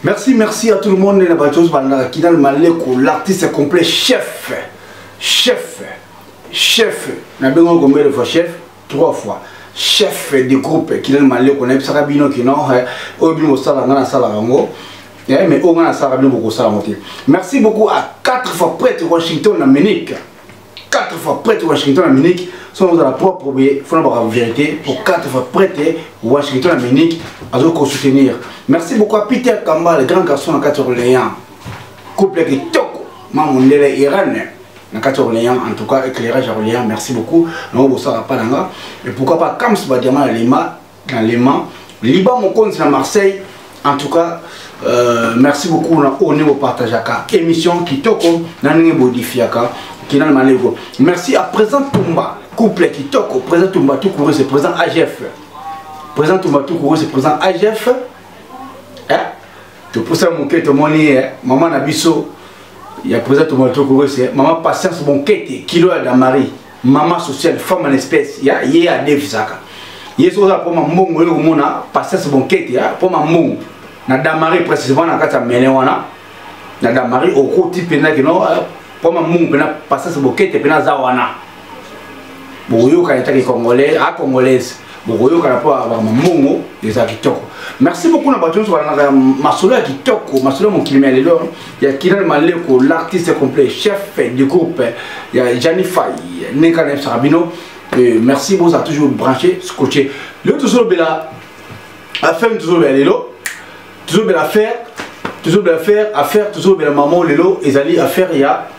Merci à tout le monde. L'artiste complet, chef. N'a pas combien de fois chef? 3 fois. Chef du groupe qui est malé qu'on aime Sarabino qui n'a mais au moins ça va beaucoup ça. Merci beaucoup à 4 fois prêtre Washington Amérique. 4 fois prêtre Washington Amérique sont dans la propre vérité pour 4 fois prêtre Washington Amérique à nous soutenir. Merci beaucoup à Peter Kamba, le grand garçon en 4 Orléans. Couple qui toko, maman de Iran. En 4 Orléans, en tout cas éclairage à Orléans. Merci beaucoup. Non, vous savez pas d'anga. Et pourquoi pas Kams Badiama dans les mains. Liban mon compte c'est à Marseille. En tout cas. Merci beaucoup au niveau partage émission qui toko nani modifiaka qui n'a malego. Merci à présent Tumba couple qui toko présent Tumba tout couru c'est présent AGF. Présent Tumba tout couru c'est présent AGF. Tu pour ça mon quête moni maman Nabiso il y a présent Tumba tout couru c'est maman patience mon quête kilo à Damari maman sociale femme en espèce ya a Devisaka. Yeso za pour ma mbongo yo mona patience mon quête ya pour ma mbongo. Na Damari précisément na kata melewana na Damari au côté pena que non pour ma mou pena passer ce bouquet pena zawana boyo ka eta congolais à congolaise boyo ka rapport à mamungo des akitoko. Merci beaucoup na bato sur na masolo ya kitoko masolo mon kilime lelo ya Kiran Maleko l'artiste complet chef du groupe ya Janify Neka Sarabino. Merci beaucoup à toujours branché scotché le toujours bela afin toujours bela lelo toujours belle affaire, toujours belle maman lelo ezali affaire ya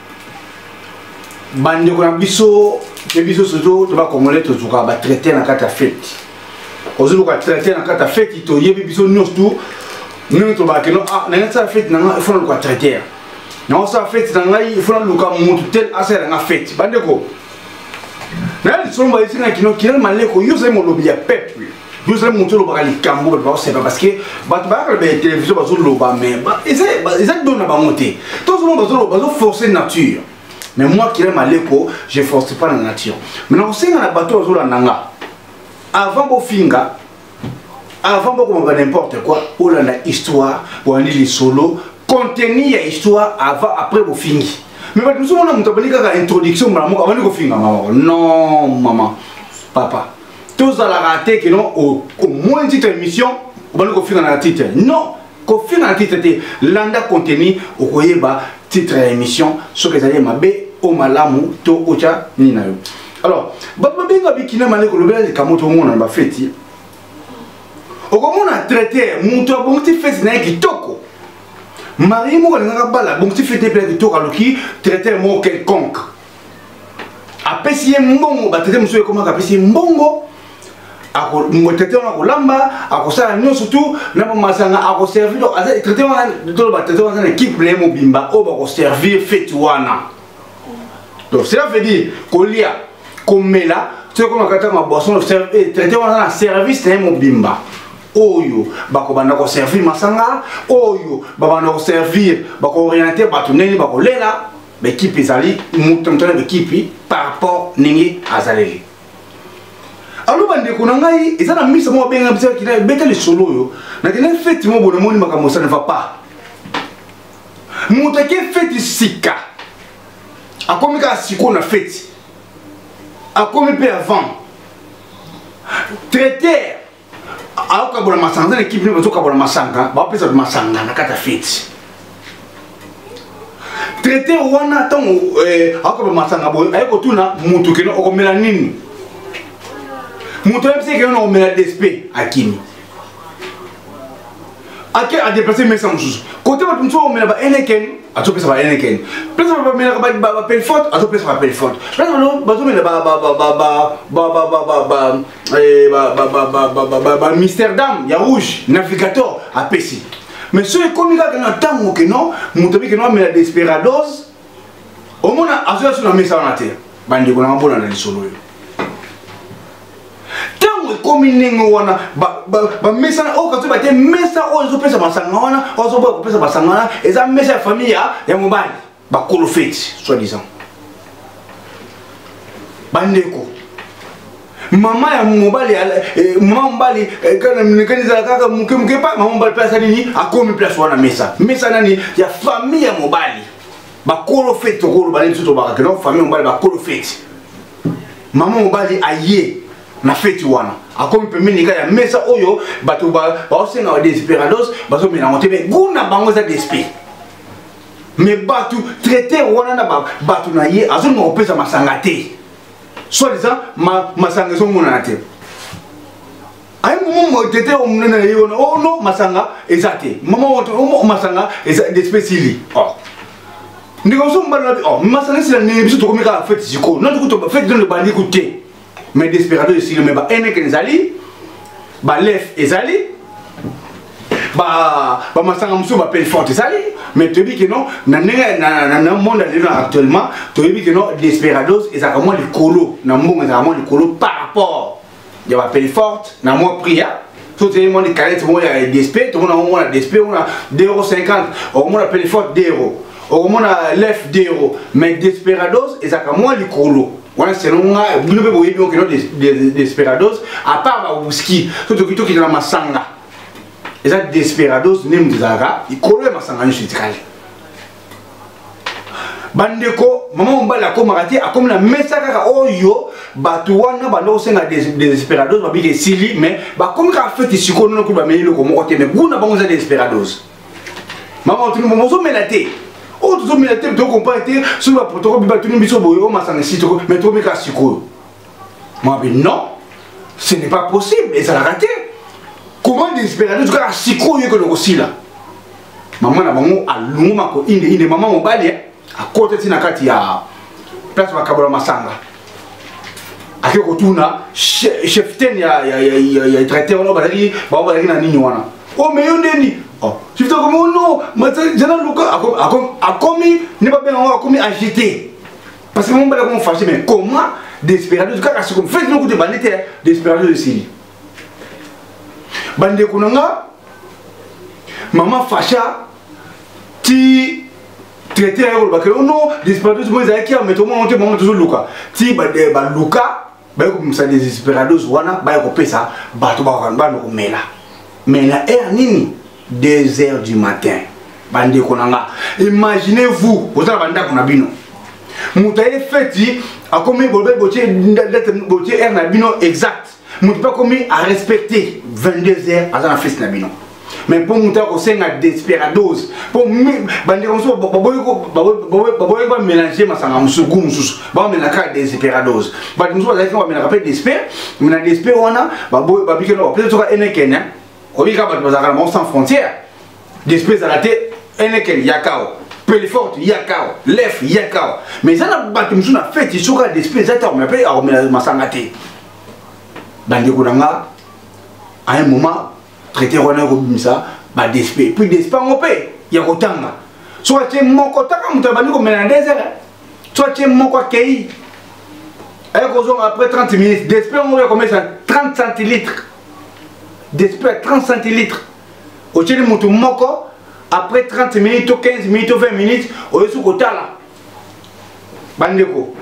bande ko na biso sozo to ba congolais to zuka ba traiter na kata fête ozulu ka traiter na kata fête to yebi biso nyos tout nous to ba keno ah na sa fête na il faut ko traiter na sa fête na ngai il faut na luka mutu tel asera na fête bande ko na li somba isinga kino Kiran Maleko yo sai mo lobi ya peuple. Vous allez monter le barrage Cambo, c'est pas parce que la télévision va sur le bas, mais ils ont monter. Tout le monde va forcer la nature. Mais moi qui aime Maleko, je ne force pas la nature. Maintenant, c'est dans la bateau sur la nanga. Avant Bofinga, avant n'importe quoi, on a une histoire, on a les solos, contenir l'histoire avant, après Bofinga. Mais nous avons une introduction, avant Bofinga. Non, maman, papa. Tous à la rater que non au moins une titre émission on va nous confier dans la titre non confier dans la titre landa contenu au koyeba titre émission ce que ça y est mabé au malamu to ocha nina yo alors babenga bikina maleko lobela kamoto ngona ba feti o komona traiter muto bon ti feti na kitoko mari mo ka bala bon ti feti pe kitoko aloki traiter mo quelconque apesi mbongo ba traiter muso comment apesi mbongo ako traité on a kolamba ako sala nyo surtout na masanga ako servir donc traité on to ba traité on équipe le mobimba o ba ko servir fête wana donc cela veut dire kolia komela tu sais comment kata ma boisson traité on a service le mobimba oyo ba ko banda ko servir masanga oyo ba banda ko servir ba ko orienter ba tuneli ba ko lela ba équipe ezali mutomtona ba équipe par rapport ningi azaleli. Alors bande ko nangai ezana misa mo benga bisa kina beta le solo yo na kina fête mo bono moni makambo ça ne va pas mutake fête sika akomi ka siko na fête akomi pe avant traiter aoka bola masanga na équipe ni bazoka bola masanga ba pesa masanga na kata fête traiter wana tango aoka bola masanga boy ayeko tuna mutu kino okomela nini. Mon truc c'est que nous on met la DSP à Kimi. À qui a déplacé mes sens. Côté votre monsieur on met la Heineken, à tout ça va Heineken. Place on va mettre la appel faute, à tout ça va appel faute. Place on met la Amsterdam, il y a rouge, navigateur à PC. Mais ce est comme il a un temps que non, mon truc que nous on met la Desperados. Au moins à ce sur la messe en terre. Bandi qu'on a un bon dans les solos. Comme ningo wana ba mesa o ka to ba te mesa o zo pesa basanga wana o zo ba pesa basanga wana eza mesa famille ya mobali ba kolo fete soi disant bandeko Maman ya mobali maman mobali quand ils kaka muke pas maman mobali place nini akomi place wana mesa nani ya famille ya mobali ba kolo fete ko ba nini to ba ka famille mobali ba kolo fete maman mobali aye na fete wana akomi pembeni ka ya mesa oyo bato ba osenga desesperados bazo mena ngotebe guna bango za despe mais bato traiter wana na bato na ye azo ngo pesa masanga te soit disant masanga zo mona te ay mo tete o mona ye ona oh non masanga ezate maman o masanga eza d'espèce oh ndiko so mbala oh masanga sila ne biso to komika fête siko non to ko fête dans le bandi côté mais desperado ici mais ba ene kezali ba lef ezali ba masanga muso ba pelle forte ezali mais tu dis que non na monde actuellement tu dis que non desperados ezaka moi likolo na mbongo ezaka moi likolo par rapport ya ba pelle forte na moi priya tout le monde calette moi ya DSP tout le monde a DSP on a 2,50 €, on a pelle forte 2 €, on a lef 2 €, mais desperados ezaka moi likolo wana selon nga bino be boyebi que non desperados à part ba whisky tout qui na masanga eza desperados nem dizaka ikolo masanga ni chitikali bandeko maman mbala akoma kati akomi na mesa kaka oyo batu wana bando senga desperados babike sili mais bakomi ka fete siko non ko ba meli ko moko te mais guna bango za desperados maman tu mo zo melate o tu zo melate to comprendre te sur la protocole ba tu biso boyo masanga sitoko mais to meka siko moi ben non ce n'est pas possible et ça l'a raté. Comment desperados tu ka siko yo ko no sila maman na bango alunguma ko inde maman mobali a côté tina kati ya place bakabola masanga ake ko tuna chef ten ya traité wana bazali na nini wana o me yondeni oh chef ten comme non mata jana luka akomi ne pas bien akomi agité parce que mon bala comme fâché mais comment desperados ka kasi comme fait no ko de bandite desperados de Syrie bande kunanga maman facha ti traité à l'école parce que non desperados moi ils qui a mettre moi on toujours luka ti ba luka ba ko ça desperados wana ba ko pesa ba to ba no mela mais la heure nini 2 h du matin bande konanga imaginez-vous vous avez banda kuna bino mutaye feti a commis bolbe botier heure na bino exact mutu pas commis à respecter 22 h à la fête na bino mais pour monter au sein à desperados pour bande comme ça baboy ba mélanger masanga musugu mususu ba mélanger desperados ba mususu ba ka mélanger après desper mais na desper wana baboy ba bikelo peut-être ka enekenya obika ba bazaka na sans frontières desper à la tête eneken yakao pelle forte yakao lef yakao mais ça na ba mususu na fête isoka desper ça ta on appelle masanga te bande kunanga à un moment traité wana ko bimisa ba DSP puis DSP ngopé ya kotanga soit tu moko taka mutabani ko mena désert soit tu moko kei ay ko zo après 30 minutes DSP ngopé comme ça 30 centilitres DSP 30 centilitres o tcheli mutu moko après 30 minutes 15 minutes 20 minutes o yesu kotala bandeko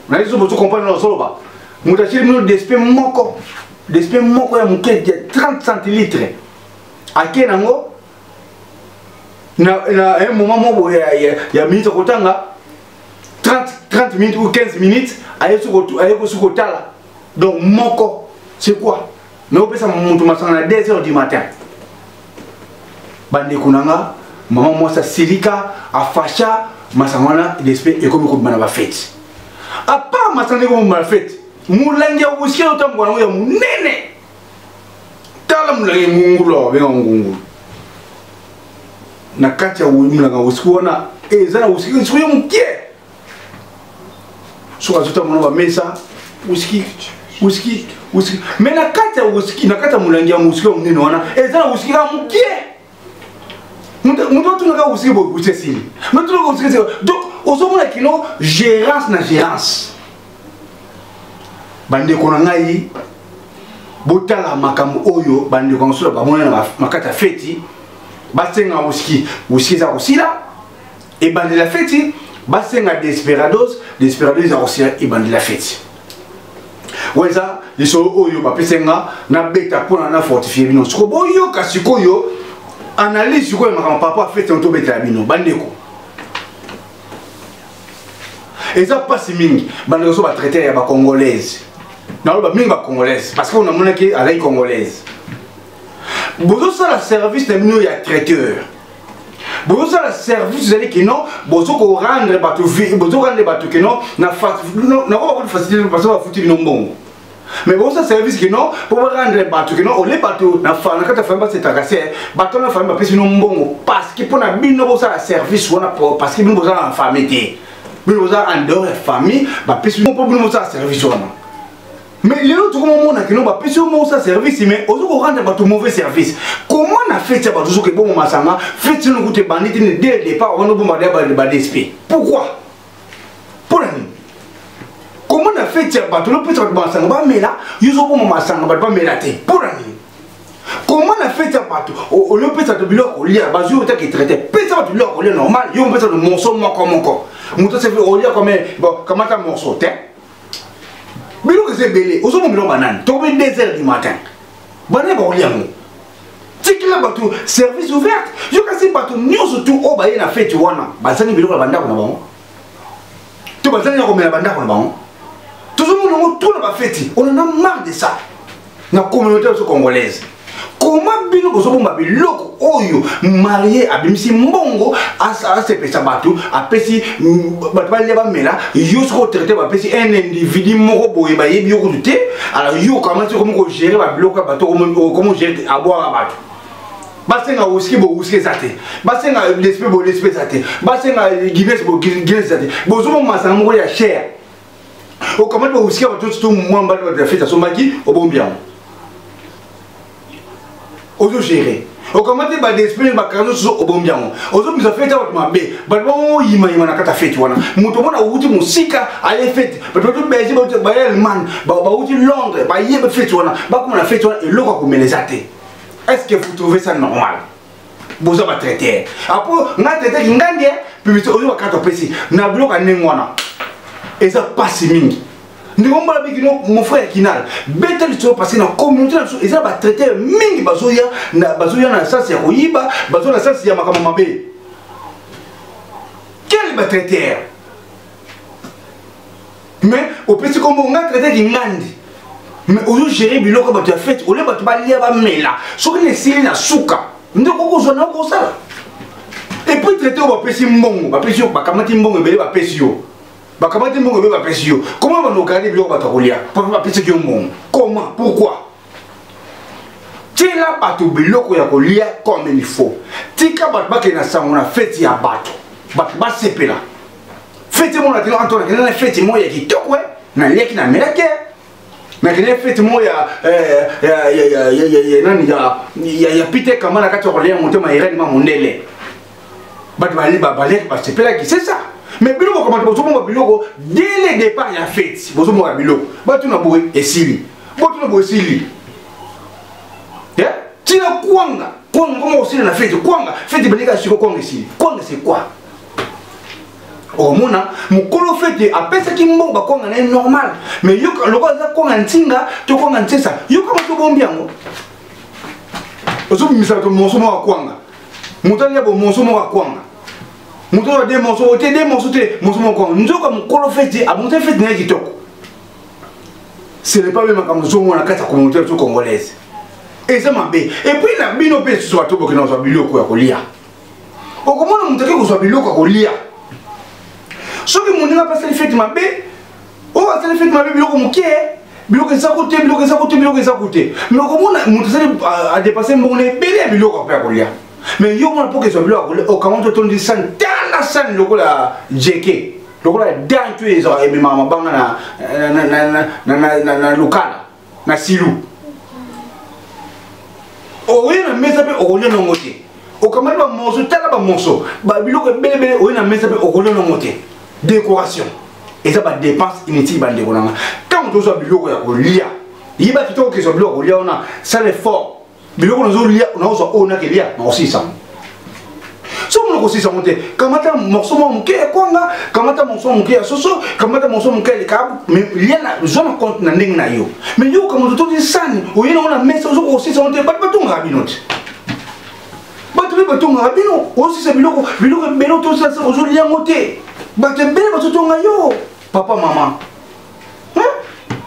na yesu bozo comprendre no solo ba mutacheli no DSP moko ya muke 30 centilitres ake nango na un moment mo ya minute kotanga 30 minutes ou 15 minutes ayeko sukotala donc moko c'est quoi mais opesa mutu masanga na 2 h du matin bande kunanga maman moi ça silika afasha masangana d'esprit et comme ko bana ba fête à part masanga ko ba fête mulangi ya usikia utambo na ya munene tala mulangi ngungulu benga ngungulu na kati ya mulanga usikiona ezana usikia usikia mkie so azuta mwana ba mesa usiki mais na kati ya usiki na kati ya mulangi ya usikia munene wana ezana usikia mkie mundo tunaka usikia bo usesili mundo tunaka usikia donc osomona kino gérance bande konangai botala makambo oyo bande konsula bamona na makata feti basenga uski za kosila et bande la feti basenga desperados za kosila et bande la feti weza lisolo oyo bapesenga na beta pona na fortifier bino siko boyo kasikoyo analyse ko ma papa fait on to beta bino bandeko eza pasi mingi bandeko so ba traiter ya ba congolaise na ba mingi ba congolaise parce qu'on a mona ki ala congolaise bozo ça la service de bino ya traiteur bozo ça la service vous allez que non bozo ko rendre bato bozo rendre bato que non na ko faciliter parce que ba futi bino mbongo. Mais bon, ça service que non, pour rendre bateau que non, on les bateaux, na fa, na quand fait c'est tagacé, bateau na fa, ma pèse non bon, parce que pour na bino ça service, on a parce que bino ça en famille, bino ça en dehors de famille, ma pèse non pour bino ça service on. Mais les autres moment na que non, ma pèse non ça service, mais on doit rendre bateau mauvais service. Comment on a fait ça bateau que bon masanga, fait nous coûter bandit dès le départ, on a bombardé par des SP. Pourquoi? Pour la comment on a fait ça? Bateau peut être masanga, bah mais là, ils ont bon masanga, bah mais là t'es pour la comment on a fait ça bateau? Au lieu peut être de bloc au lit, bah je veux que traité, peut être de bloc au lit normal, ils ont peut être de morceau moi comme encore. Mon c'est fait au lit comme bon comment t'as morceau t'es? Mais nous que c'est belé, aux hommes banane, tombé 2h du matin. Banane au lit amour. C'est que là bateau service ouvert. Je casse bateau nous surtout au baïe na fait tu vois na. Bazani bilo la banda qu'on a bon. Tu bazani na comme la banda qu'on a bon. Tout le monde tout la fête. On en a marre de ça. Na communauté congolaise. Comment bino ko so bomba biloko oyo marié abimisi mbongo asa se pesa bateau apesi bato ba leba mela yo so traiter ba pesi un individu moko boye ba yebi yo ko douter alors yo comment gérer ba biloko bateau comment gérer à boire bateau basenga whisky bo whisky zate basenga l'esprit bo l'esprit zate basenga Guinness bo Guinness zate bo zo mo masanga moko ya cher o comment bo whisky bateau tout mwamba de fête so maki o bombian ozo gérer o comment ba d'esprit ba kazo so o bombian ozo miza fête wa mabe ba bon yima na kata fête wana muto mona uti musika ale fête ba to beji ba Allemagne ba uti Londres ba yeba fête wana ba ko na fête wana eloko ko melezate. Est-ce que vous trouvez ça normal? Vous avez traité. Après, on a traité qui gagne, puis vous avez traité aussi. Nous avons traité. Et ça passe mingi. Nous avons dit que mon frère Kinal, bête de choses passer dans la communauté, et ça va traiter mingi bazoya, na ça c'est Royiba, bazoya na ça c'est Yamakamamabe. Quel va traiter? Mais au petit comme on a traité qui gagne. Mais aujourd'hui gérer biloko bato ya fête ole bato ba lia ba mela soki ne sili na suka ndeko ko zona ko sala et puis traiter ba pesi mbongo ba pesi ba kamati mbongo ebele ba pesi yo ba kamati mbongo ebele ba pesi yo comment on regarder biloko bato kolia ba pesi yo mbongo comment pourquoi tela bato biloko ya kolia comme il faut tika bato ba ke na sango na fête ya bato ba sepela fête mo na tino Antoine ke na fête mo ya kitoko na leki na melake. Mais il y a effectivement il Peter Kamana qui a monté ma irène mondele. C'est ça. Mais biloko comment bozomo biloko dès le départ il y a fête. Bozomo biloko. Batu na boye esili. Batu na boye esili. Yeah? Tina kwanga. Kwanga comment aussi na fête. Kwanga fête belika siko kwanga esili. Kwanga c'est quoi? Oh mona mukolo fete apesa ki mbongo bakonga na normal mais yo loko za konga ntinga to konga ntesa yo kama to bombiango ozo misa to monsomo wa kwanga mutani ya bo monsomo wa kwanga muto de monsomo te monsomo kwanga nzoka mukolo fete abonte fete na kitoko ce n'est pas même comme zomo na kata communauté congolaise et ça mabe et puis la bino pe so to bokina so biloko ya kolia o komona mutake ko so biloko ya kolia. Ce que mon n'a pas fait fête ma bé, oh ça fait ma bé biloko muké, biloko ça côté, biloko ça côté. Mais comment on a dépassé mon belé biloko après kolia. Mais yo on pour que ça biloko au comment tu tournes ça dans la scène loko la JK. Loko la dans tu es et maman banga na local na silou. Oh oui na mais ça peut au lieu non moté. Au comment ba monso tala ba monso. Ba biloko belé oh na mais ça peut au lieu non moté. Décoration et ça va dépense inutile bande konanga quand on doit biloko ya kolia yiba kitoko ke so biloko kolia ona ça l'effort biloko nazo lia on a so ona ke lia na aussi ça so mon aussi ça monter kamata morceau monke kwanga kamata morceau monke ya soso kamata morceau monke le kabu mais liana zona compte na ndenge na yo mais yo comme tout dit sani oyena on a message aussi ça monter pas tunga binote batunga bino aussi c'est biloko beno tout ça aujourd'hui ya moté batembele batunga yo papa maman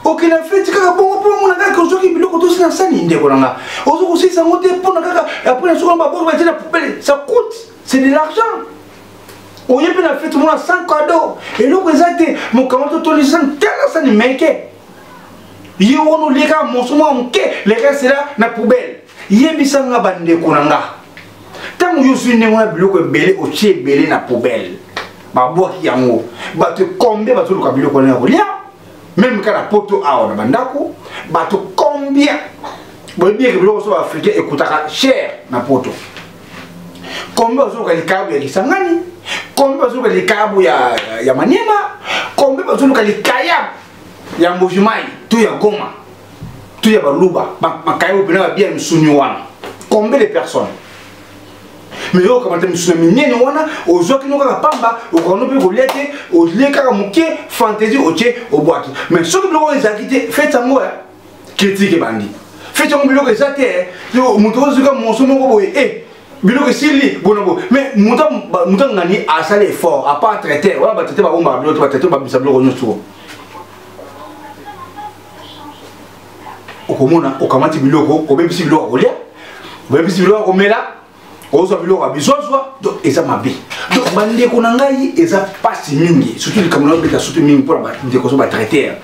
ok la fête kaka bongo pour mon kaka aujourd'hui biloko tout ça sani ndeko nanga aussi ça monter pour kaka après sur ba bongo ba poubelle ça coûte c'est de l'argent. On y a bien fait tout le monde sans cadeau. Et nous, mon camarade, tout les gens, tellement ça ne mec. Il y a un les gars, mon souvent, les gars, c'est là, la poubelle. Il y a bien ça, on a bandé Konanga. Tant que je suis né, on a bloqué belé, au tché belé, la poubelle. Bah, bois qui a mot. Bah, tu combien, bah, tout le cabilo qu'on a rien. Même quand la poteau a, on a bandako. Bah, tu combien. Bah, bien que l'on soit africain, écoutera cher, la poteau. Combien vous avez les câbles ya Kisangani? Combien vous avez les câbles ya Maniema? Combien vous avez les kayab ya Mbojimai? Tout ya Goma, tout ya Baluba, ma kayab bien bien Msunywana. Combien de personnes? Mais yo comment tu Msunywana wana? Ozo qui nous a pamba, au grand peu golete, au leka muke, fantaisie au tché, au boîte. Mais ceux qui l'ont exécuté, faites un mot, critique bandi. Faites un mot exécuté, yo mutozo comme mon somo boy, bilo que sili bonobo mais muta ngani a sale effort à pas traiter wala ba traiter ba bomba bilo to traiter ba bisablo ko nyusu okomona okamati biloko obebisi biloko kolia obebisi biloko komela ozo biloko bizozwa donc eza mabe donc bande ko nangai eza pasi mingi surtout le kamona beta surtout mingi pour ba ndeko so ba traiter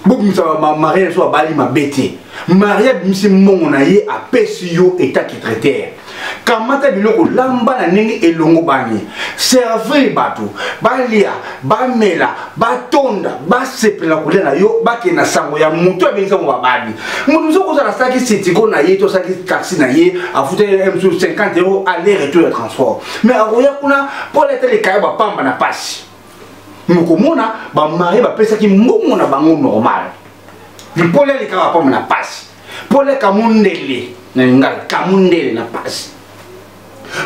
bobu misa ma mariage so bali mabete mariage misi mongo na ye a pesio état qui traiter kamata biloko lamba na ndenge elongo bani servir bato balia bamela batonda basepela kolia na yo bakena sango ya mutu abenza mo babadi mutu zo kozala saki setiko na ye to saki taxi na ye afute M50 € aller retour de transport mais akoya kuna pour être les kaya ba pamba na pasi mukomona ba mari ba pesa ki mbongo na bango normal pour les kaya ba pamba na pasi pour les kamundele na ngal kamundele na pasi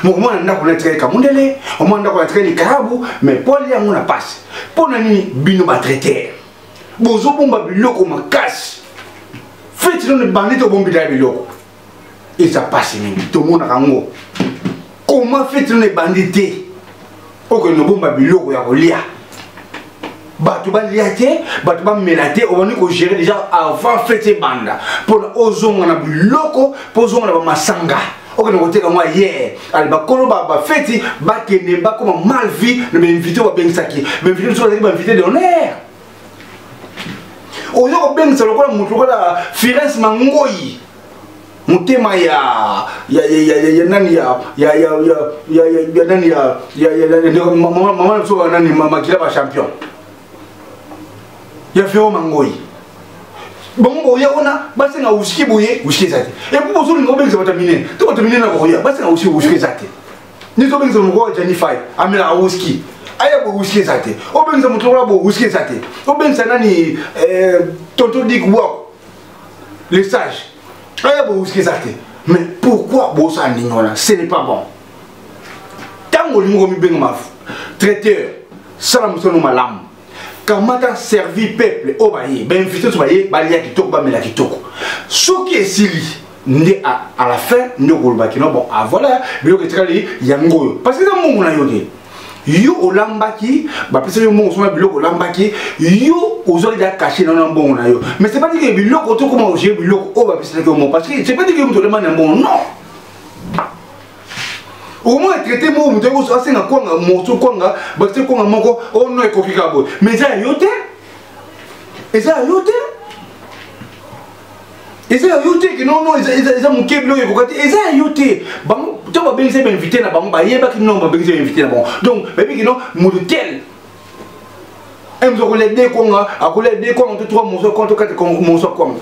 mukomona ndako na traiter kamundele omona ndako na traiter karabu mais pour les amuna pasi pour nani bino ba traiter bozo bomba biloko makasi fait non bandit au bombi da biloko et ça passe mingi tout monde rango comment fait non bandité ok no bomba biloko ya kolia batu ba liate batu ba melate on va gérer déjà avant fête banda pour ozonga na biloko pour ozonga na masanga ok no côté comme hier ali ba kolo ba fête ba kene ba comme mal vie ne m'inviter au bensaki m'inviter sur les invité d'honneur oyo ko bengisa lokola mutu lokola Firenze Mangoyi mutema ya nani ya nani ya mama so nani makila ba champion ya Firenze Mangoyi bongo ya ona basi na uski boye uski zate e pour bozo ngo bengisa batamine to batamine na boya basi na uski zate ni to bengisa ngo Janify amela uski aya bo uski zate o bengisa mutola bo uski zate o bengisa nani tonto dik wok les sages aya bo uski zate mais pourquoi bo ça ndingona ce n'est pas bon tango lingo mi benga maf traiteur salam sono malam kamata servi peuple obaye ben invité to baye balia kitoko ba mela kitoko soki esili ndé à la fin ndoko bakino bon ah voilà biloko etikali yango parce que mungu na yoke yo olambaki ba pesa yo mongo soma biloko olambaki yo ozoli da cacher na mbongo na yo mais c'est pas dire que biloko to comment gérer biloko o ba pesa ko mo parce que c'est pas dire que muto demande mbongo non au moins traiter mo muto ko so asenga kwanga moto kwanga ba te kwanga moko o no ekokika bo mais ça yote et ça yote et ça yote que non ils ont muke biloko ekokati et ça yote bango tu vas bien se inviter na bango ba yeba ki non ba bien se inviter na bango donc baby ki non modèle aime ko les deux konga akole deux konga trois monso compte quatre monso comme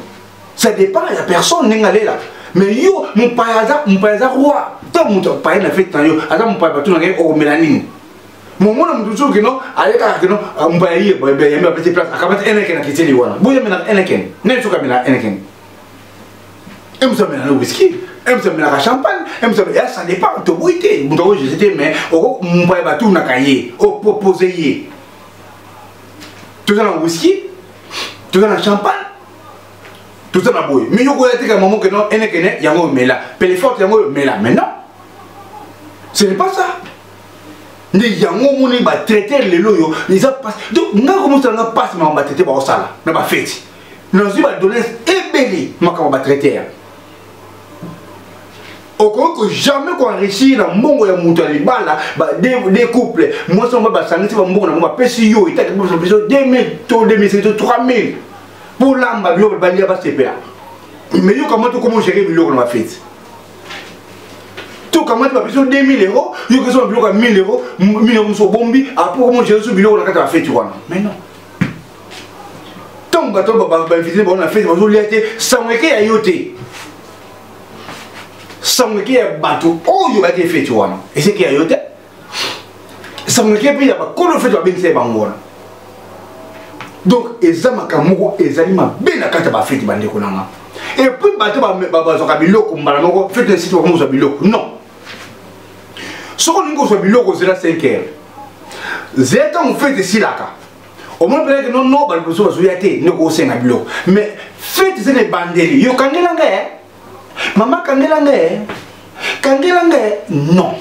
ça dépend la personne n'engale là mais yo mon payaza roi tant mon paya na fait tant yo ata mon paya batu na ngai o melanine mon mona mutuzo ki non aleka ki non mon paya yi ba yemba petit place akabata eneken na kiteli wana boya mena eneken ne tuka mena eneken aime ça mena whisky aime ça la champagne, aime ça ça dépend de boité. Donc je disais mais on va pas tout na cahier, on proposer. Tout ça dans whisky, tout ça dans champagne, tout ça dans boy. Mais yo connais que maman que non, ene kene yango mela, pele forte yango mela, mais non. Ce n'est pas ça. Ne yango moni ba traiter les loyo, les a pas. Donc nga comment ça nga passe ma ba traiter ba osala, na ba fête. Nous y va donner ébélé ma ka ba traiter. Au que jamais qu'on réussit dans mon ya mutu libala ba des couples moi ça va sangiti ba mbongo na ba pesi yo ita ko besoin 2000 to 2000 3000 pour lamba bio ba lia ba sepela mais yo comment gérer biloko na fête tout comment tu as besoin 2000 euros yo que so biloko à 1000 euros 1000 euros so bombi après comment gérer ce biloko na kata fête tu vois mais non tant ba to ba visiter ba na fête ba zo liate sans que ya yote sans que ya bateau oh yo ba te fait tu vois et c'est qui a yote sans que ya ba ko le fait ba bense bangona donc ezama kamoko ezali ma bena kata ba fête bande ko nanga et puis bateau ba zo ka biloko mbala moko fête site ko mo zo biloko non ce qu'on ngo zo biloko zela 5 heures zeta on fait ici là ka au moins peut-être que non ba so ba zo yate ne ko senga biloko mais fête c'est les bandeli yo kangela nga maman kangelange non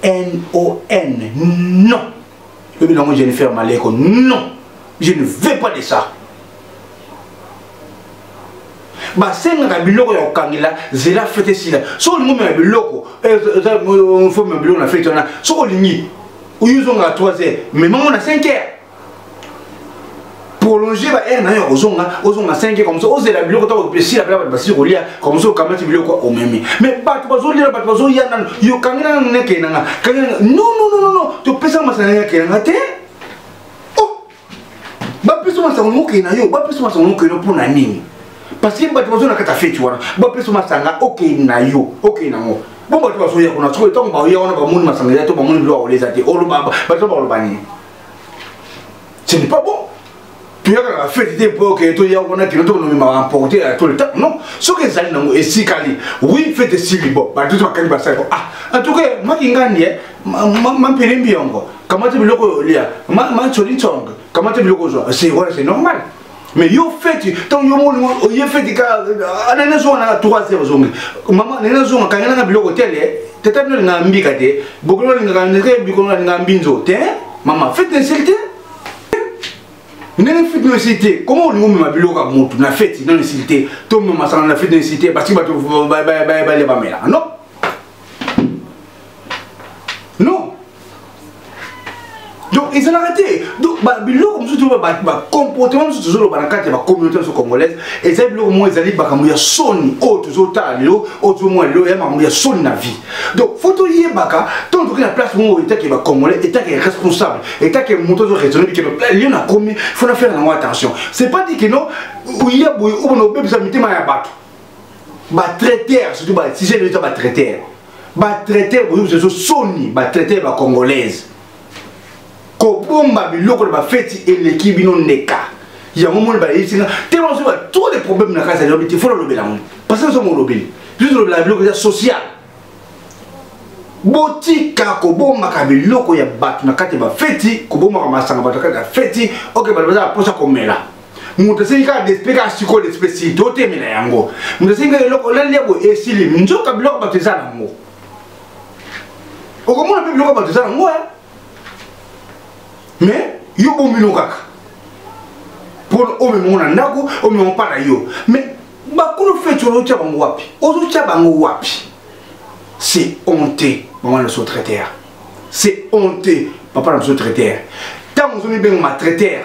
N-O-N non je ne fais pas l'école non je ne veux pas de ça bah c'est un biloko ya kangela zela fête sila so le moment biloko on faut me biloko na fête na so lingi uyuzonga 3 heures mais maman na 5 heures prolonger ba air na yo ozonga 5 comme ça oser la biloko to pesi la ba si rolia comme ça kamati biloko o memi mais bato bazolia bato bazoya na yo kangela neke na kangela non to pesa masana yake na te oh ba pesa masana ngoke na yo ba pesa masana ngoke no pona nini parce que bato bazona kata fête wana ba pesa masana OK na yo OK na ngo bon bato bazoya kuna tso to ba yo wana ba moni masana ya to ba moni lo oleza te olo ba bato ba lo bani ce n'est pas bon. Tu as la fête des époques et tout, il y a emporté à tout le temps. Non, ce que ça est si calé. Oui, fête de Silibo. Tout ça, ah, en tout cas, moi qui gagne, ma périm bien encore. Comment tu veux le lire? Ma choli chong. Comment tu veux le jouer? C'est normal. Mais yo fête, tant yo fête à la zone à 3 heures. Maman, la zone quand il y a un bloc hôtel, tu as vu un mbikate, beaucoup de mbinzo. Maman, fête de Silibo. Nene fête de cité comment on nous met biloko mutu na fête dans cité to me masana na fête de cité parce que bato ba mela non non donc ils ont arrêté donc biloko mutu to ba comportement mutu zo ba na kati ba communauté congolaise et ça biloko mo ezali ba kamu ya soni o to ta lo o to mo lo ya mamu ya soni na vie donc photo yebaka tant que la place mo état qui va congolais état qui est responsable état qui est monté de raisonner que il a commis faut faire attention c'est pas dit que non il y a ou no bébé ça mitema ya bato ba traiter surtout ba si c'est l'état ba traiter vous c'est soni ba traiter ba congolaise ko bomba biloko ba fête et l'équipe non neka ya mo ba ici tellement sur tous les problèmes na casa il faut le lever parce que ça mo lever juste le biloko social botika ko bomba ka biloko ya bato na kati ba fête ko bomba ka masanga bato ka fête OK ba baza posa komela mutu singa d'expliquer siko l'espèce to temela yango mutu singa eloko lalia bo esili nzoka biloko bato ezana ngo okomona pe biloko bato ezana ngo mais yo bombino kaka pour o me mona ndako o me mpa na yo mais bakulu fête o tia bango wapi ozo tia bango wapi c'est honteux maman le sous-traiteur c'est honteux papa le sous-traiteur tant on zoni ben ma traiteur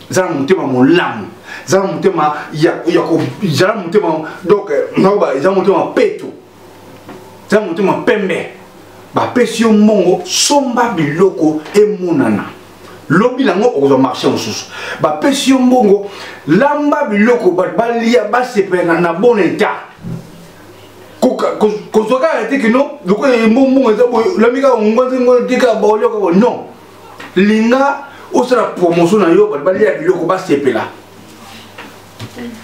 za mutema mon lam za mutema ya ko za mutema donc no ba za mutema peto za mutema pembe ba pesio mongo somba biloko e munana lobi lango ozo marché en sous ba pesio mongo lamba biloko ba balia ba sepena na bon état ko soka ete que non loko e mongo za la mika ngonze dika ba oloko non linga osala promotion na yo ba balia biloko ba sepela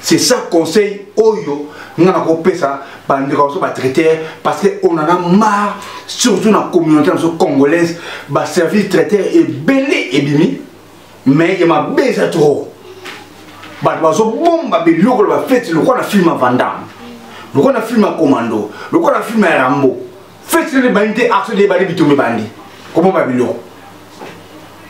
C'est ça conseil oyo nous avons coupé ça par un traiteur parce qu'on en a marre surtout dans la communauté congolaise bah service traiteur est belé et bimi mais il m'a baisé trop bah bon bah le fait le quoi film à Vandam le quoi film à Commando le quoi film à Rambo fait les bandits action des bandits bitumé bandits comment bah bilo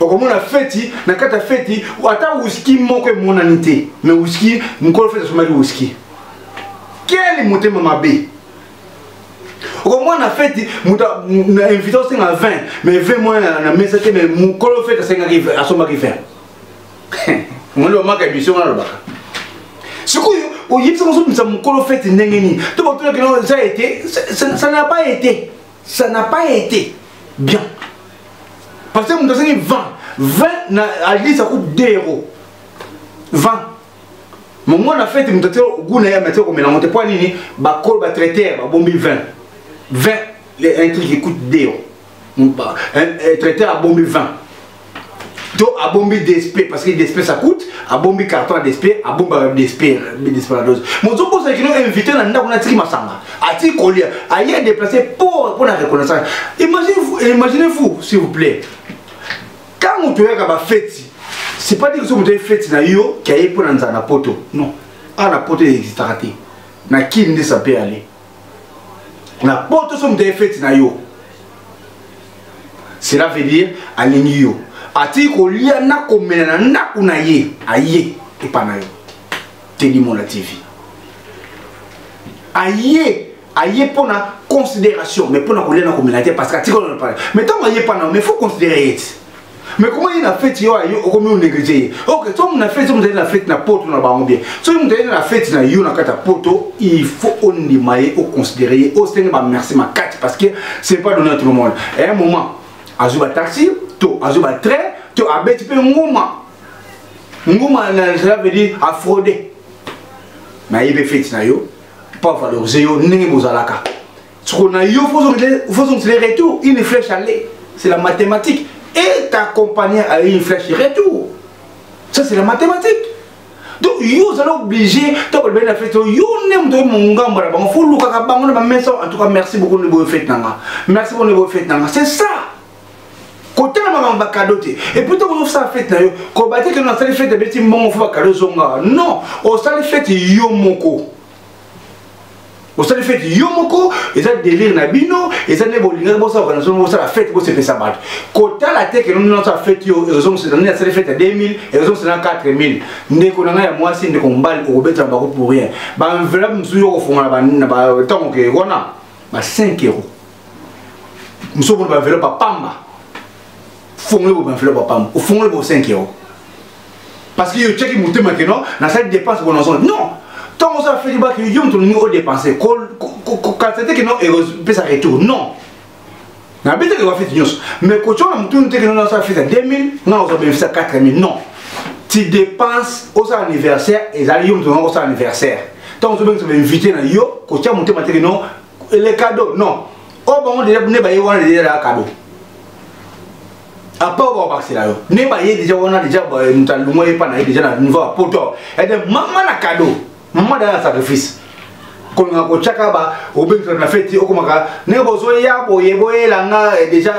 comme on a fait na kata feti ata whisky moko monanité mais whisky n'kolo fait somali whisky quel monté mama bé comme on a fait muta invité au 20 mais 20 mois na message mais n'kolo fait 5 arrive à somali faire mon le manque émission na ba ce que au yipsa so n'kolo fait ndengeni to ba to que ça a été ça n'a pas été bien. Parce que nous avons 20 à l'église ça coûte 2 €. 20. Mais moi on a fait nous avons goûté à mettre comme on te pas nini ba col ba traiter ba bombi 20. 20 un truc qui coûte 2 €. Un traiteur à bombi 20. Donc à bombi DSP parce que DSP ça coûte, à bombi carton DSP, à bombi DSP la dose. Mon zo pose que nous inviter dans ndako na tiki masanga. A ti coller, a y déplacer pour la reconnaissance. Imaginez-vous s'il vous plaît. Quand on te regarde la fête, c'est pas dire que vous avez fête na yo qui a pour dans na poto. Non. Ah la poto existe raté. Na qui ne ça peut aller. Na poto so vous avez fête na yo. Cela veut dire aligner yo. Ati ko lia na ko mena na kuna ye aye et pas na yo. Teli mon la TV. Aye pour la considération mais pour la coller na communauté parce que ati ko parle. Mais tant aye pas na mais faut considérer. Mais comment il a fait yo ayo comme on négligé. OK, toi on a fait on la fête na poto na ba bien. So on la fête na yo na kata poto, il faut on limaye au considérer au seigneur ba merci ma carte parce que c'est pas donné à tout le monde. Et à un moment azuba taxi to azuba train to abeti pe ngoma ça veut dire à frauder mais il be fait na yo pas valoriser yo ndenge bozalaka ce qu'on a yo faut les retour une flèche aller c'est la mathématique et t'accompagner à une flèche retour ça c'est la mathématique donc yo vous allez obligé to ba na fait yo nem to mon ngamba ba faut luka bango na messa en tout cas merci beaucoup de votre fête nanga merci beaucoup de votre fête nanga c'est ça. Côté la maman bakadote et plutôt que ça fait na yo ko bati que na sali fête de beti mongo fo bakado zonga non au sali fête yo moko au sali fête yo moko et ça délire na bino et ça ne bolinga bo ça organisation ça la fête bo se fait ça bat côté la tête que nous ça fête yo raison c'est dans la sali fête 2000 et raison c'est dans 4000 ndeko na ya moi si ndeko mbali ko beta ba ko pour rien ba enveloppe msu yo ko fonga na ba tango ke kona ba 5 €. Mso bo ba enveloppe pamba fongole bo banfle papa au fongole bo 5 €. Parce que yo check monter maintenant na cette dépense bon non tant on ça fait du bas que yo on nous dépenser quand c'était que non et peut ça retour non na bête que va faire news mais quand on monter que non ça fait 2000 non on va faire 4000 non tu dépenses au anniversaire et ça yo on au anniversaire tant on va inviter na yo quand tu monter que non les cadeaux non oh bon déjà ne ba yo on déjà cadeau. À part au c'est là ne ba yé déjà on a déjà nous pas na déjà na niveau poto et de maman na cadeau maman dans sacrifice qu'on a ko chaka ba au ben na fête o komaka ne bozo ya boye langa déjà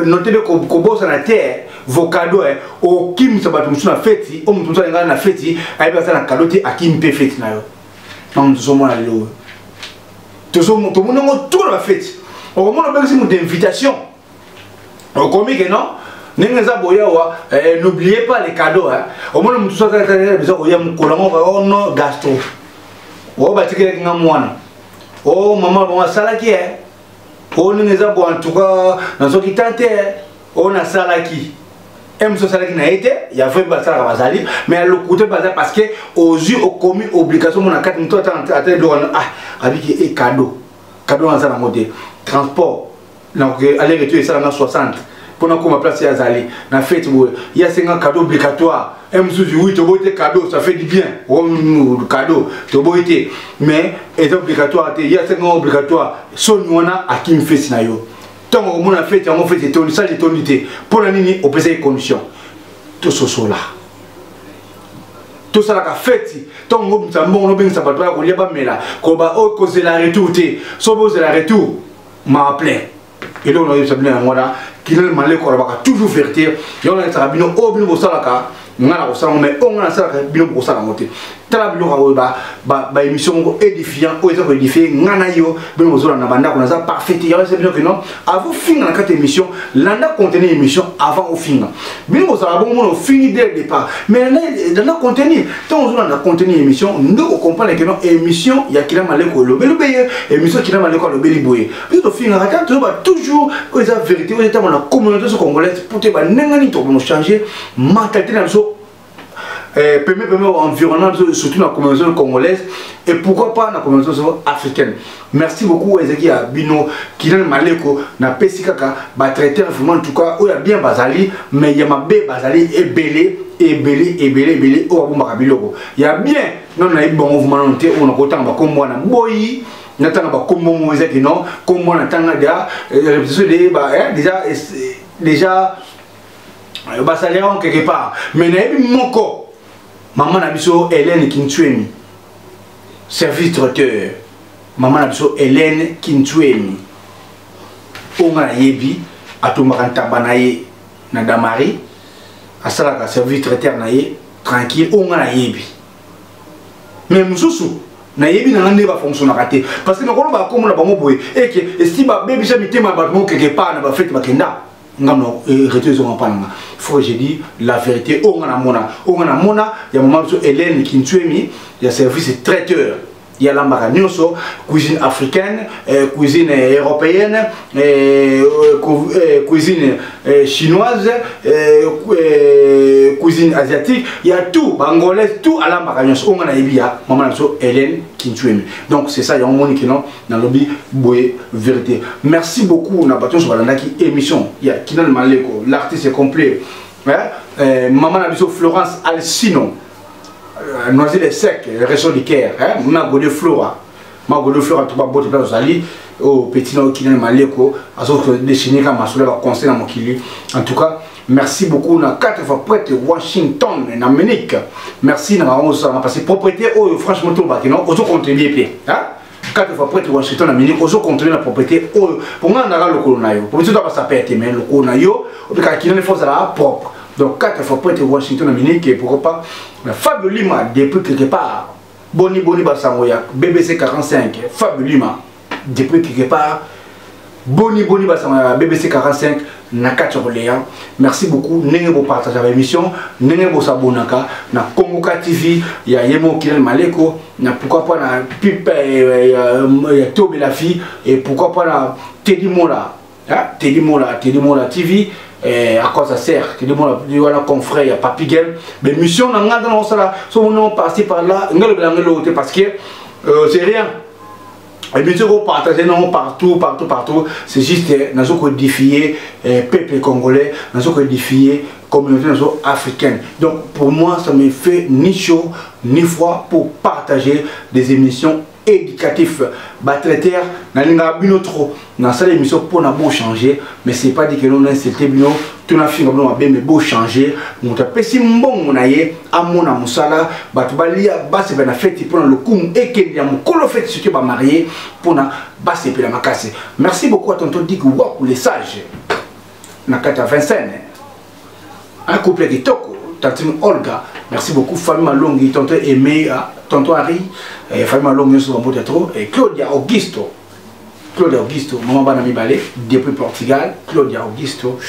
noté ko bossa na terre vos cadeaux au kim ça ba tumsu na fête o mutumsu na fête ay ba ça na cadeau ti akim pe fête na yo non tout mo na lo tout mo tout la fête au moment ben c'est une invitation au comique non. N'oubliez pas les cadeaux. Au moins, nous sommes oh non, gastro. Oh, oh, maman, bon, salaki. Oh, nous avons en tout cas, dans ce qui tente, on a salaki. M. Salaki n'a été, il y a fait bazar à Bazali, mais à l'autre côté, parce que aux yeux, au commis, obligation, on a 4 minutes à tête de avec des cadeaux. Cadeaux dans la mode. Transport. Donc, aller-retour, ça en a 60. Pour nous comme place à Zali, na fête il y a 50 cadeaux obligatoires. Oui, tu as cadeau, ça fait du bien. Cadeau, tu as mais c'est obligatoire. Il y a 50 obligatoires. Son on a à qui me fait ça yo. Tant on a fait, on fait ton ça de tonité. Pour la ligne, on peut ces conditions. Tout ce là. tout ça la fête tant on ça bon on ça pas ko liaba mela ko ba o ko c'est la retour té so bo c'est la retour m'a appelé et donc on a eu ça bien moi là qui le malé ko ba toujours vérité et on a ça bino o bino bo ça la ngana ko ça mais on a ça bino bo ça la moté tala bino ko ba émission ko édifiant o eso édifier ngana yo bino bo ça na banda ko na ça parfait il y a c'est bien que non avant fin dans cette émission landa contenu émission avant au fin bino bo ça bon on fini dès le départ mais dans le contenu tant on a contenu émission nous on comprend que non émission il y a qui la malé ko lo belo beye émission qui la malé ko lo beli boye bino fin na quand toujours o esa vérité o eta la communauté congolaise pour te ba nengani to bon changer mentalité dans permet environnement surtout dans la communauté congolaise et pourquoi pas dans la communauté africaine. Merci beaucoup Ezeki Abino qui n'a maleko na pesikaka ba traiter vraiment en tout cas il y a bien bazali mais il y a ma bé bazali et belé au abumba biloko. Il y a bien non na bon mouvement on a autant ba comme moi na boyi natanga ba comme moi Ezeki non comme moi natanga déjà ba salaire quelque part mais na moko maman Nabiso Hélène Kintuemi, service traiteur. Maman Nabiso Hélène Kintuemi. Onga yebi, atomaranta banaye na damari, asalaka service traiteur naye tranquille. Onga yebi. Mais mususu na yebi na ngande ba fonctionner raté parce que nakolo ba comme na bango boye et que si ba bébé jamais tema ba mo quelque part na ba fête ba kenda. Ngam retrouver pas faut que je dis la vérité on a mona il y a maman Hélène Kintuemi il y a service traiteur il y a l'ambara nyoso cuisine africaine cuisine européenne cuisine chinoise cuisine asiatique il y a tout bangolaise tout à l'ambara nyoso on a ebia maman Hélène Kintuemi donc c'est ça il y a un monde qui non dans le bi boé vérité merci beaucoup na baton sur balandaki émission il y a Kinal Maleko l'artiste est complet maman Nabiso Florence Alcino Noiselle sec réseau du Caire Mago de Flora tout ba bote place ali au petit no Kinal Maleko aso dessiner comme masula ba conseil na mokili en tout cas merci beaucoup na 4 fois prête Washington en Amérique merci na on ça passé propriété oh franchement tout ba non auto contribuer pied 4 fois prête Washington en Amérique auto contribuer la propriété oh pour moi na le colonayo pour tout ça pète mais le colonayo au cas qui ne faut ça propre donc 4 fois prête Washington en Amérique et pourquoi pas Fabio Lima depuis quelque part Boni Basangoya BBC 45 Fabio Lima depuis quelque part Boni Basangoya BBC 45 Nakati Orléans. Merci beaucoup. N'ayez pas partagé l'émission. N'ayez pas s'abonner na Kongoka TV. Il y a Yemo Kinel Maleko. Na pourquoi pas na Pipe Tobe la fille et pourquoi pas na Teddy Mola. Teddy Mola TV. À quoi ça sert? Teddy Mola voilà confrère il y a Papi Game. Mais mission na nganda na osala. So on passer par là. Ngelo parce que c'est rien. Et bien sûr, partager non partout, c'est juste nous codifier peuple congolais, nous codifier communauté africaine. Donc pour moi, ça me fait ni chaud ni froid pour partager des émissions éducatives. Traiter nalinga bino trop dans cette émission pour na beau changer, mais c'est pas dit que l'on a insulté bino tout na finga bino mais beau changer. On t'a pesi mbongo na ye amona musala batu balia base bana fête pour le coup et que ya mukolo fête ce que ba marié pour na base pe la makase. Merci beaucoup à tonton Dick Waku les sages. Na 85 un couple qui toko Tantine Olga. Merci beaucoup famille Malongi tonton Aimé tonton Harry famille Malongi sur mon trop et Claudia Augusto maman Banami Balé depuis Portugal Claudia Augusto